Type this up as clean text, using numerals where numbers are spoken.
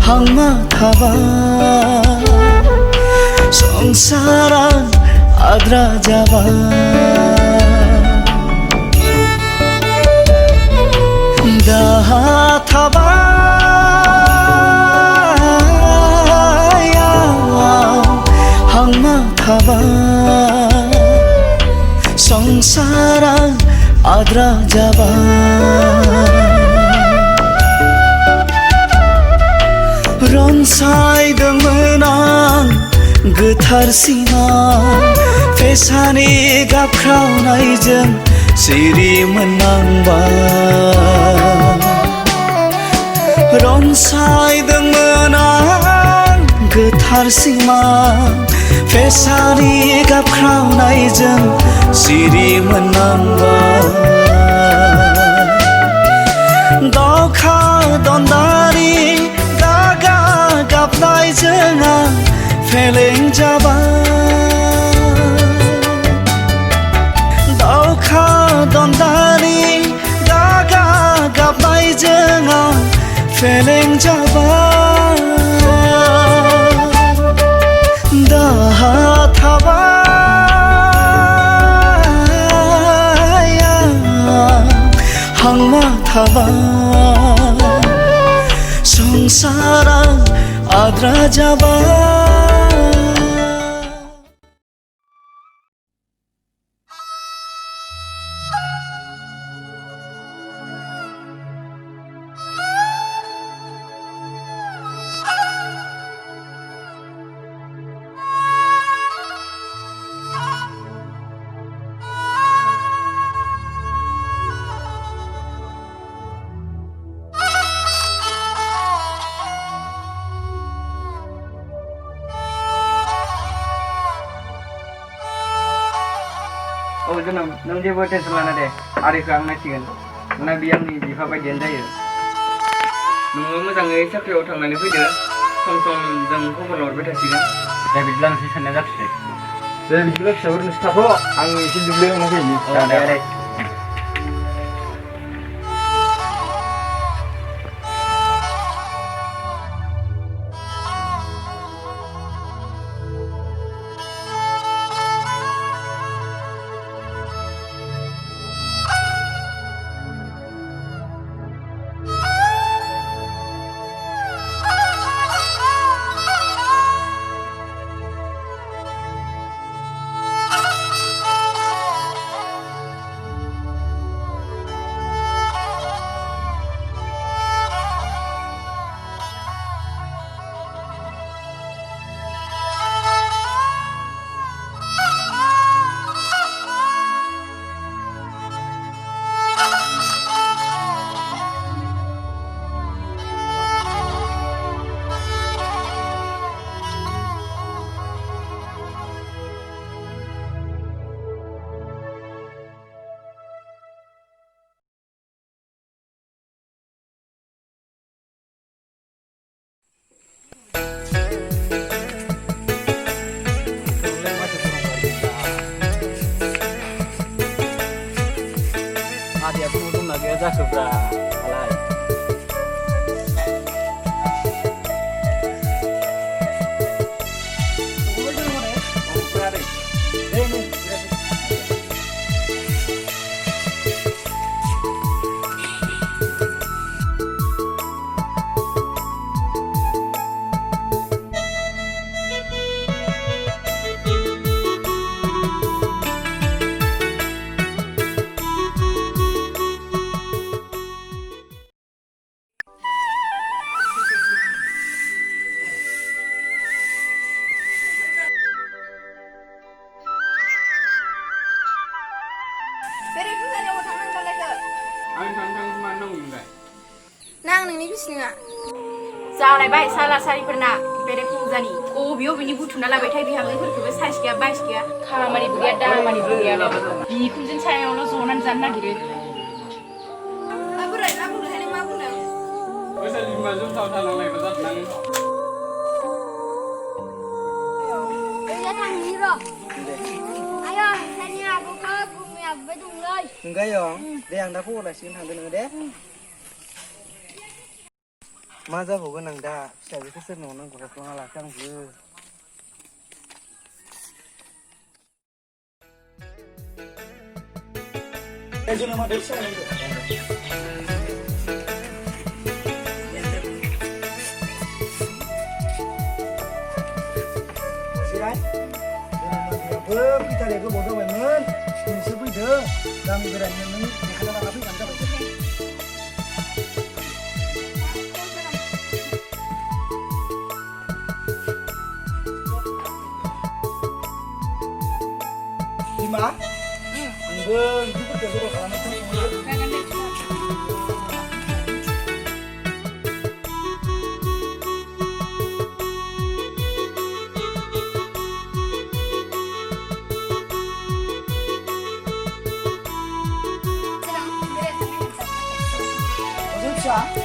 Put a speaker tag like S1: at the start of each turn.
S1: हांमा थाबा संसारा आद्रा जाबा दाहा थाबा हांमा थाबा संसारा आद्रा जाबा रनसायदोंमोन आं गोथार सिमा फेसानि गाबख्रावनायजों सिरि मोननांबाय रनसायदोंमोन आं गोथार सिमा फेसानि गाबख्रावनायजों सिरि मोननांबाय दावखा दन्दारि गाबनायजों आं फेलें जाबाय दावखा दन्दारि गाबनायजों आं फेलें जाबाय दाहा थाबाय हांमा थाबाय संसारा आद्रा जाबाय
S2: औ जोनोम नों जेबो टेनसन लाना दे आरिखौ आं नायसिगोन ना बे आंनि बिफा बायदियानो जायो नोङो मोजाङै साख्रियाव थांनानै फैदो सम सम जों खबर हरबाय थासिगोन दा बिदिब्ला नोंसोर साननाया जाथोंसै दे बिदिब्ला फिसाफोर नोंसोर थाथ' आं एसे दुब्लियाव थांना फैनि Adiaku untung lagi aja sudah alay.
S3: Nang nini bisninga.
S4: Zaulai bai salah sariफोरना बेरे फुंजानि अबेनि बुथुमना लाबाय थाय बिहामजोफोरखौबो साइस गैया बाइस गैया खामानिबो गैया दामानिबो गैया बिखुनजोनि सायावल' जनानै जानो नागिरो
S3: Aburai मा बुंदों मा बुंदों
S2: बैसागु बिमाजों थालांलायबा जाथां
S3: Iya thằng Niro. Ayo, saya aku ke bumi apa dulu lagi.
S1: Enggak yong, deh yang dah aku lagi sini hantu nengde.
S2: मा जाबावगोन आं दा फिसाजोखौ सोरनाव नांगौ हरफ्लाङा लाखो आंबो
S5: फैथारनाय गोबाव जाबायमोन नोंसोर फैदो गामि बेरायनो नों देखायना लाना फैबानो जाबाय बिमा आंबो ओंख्रिफोरखौ जगार खालामनानै
S3: Siapa?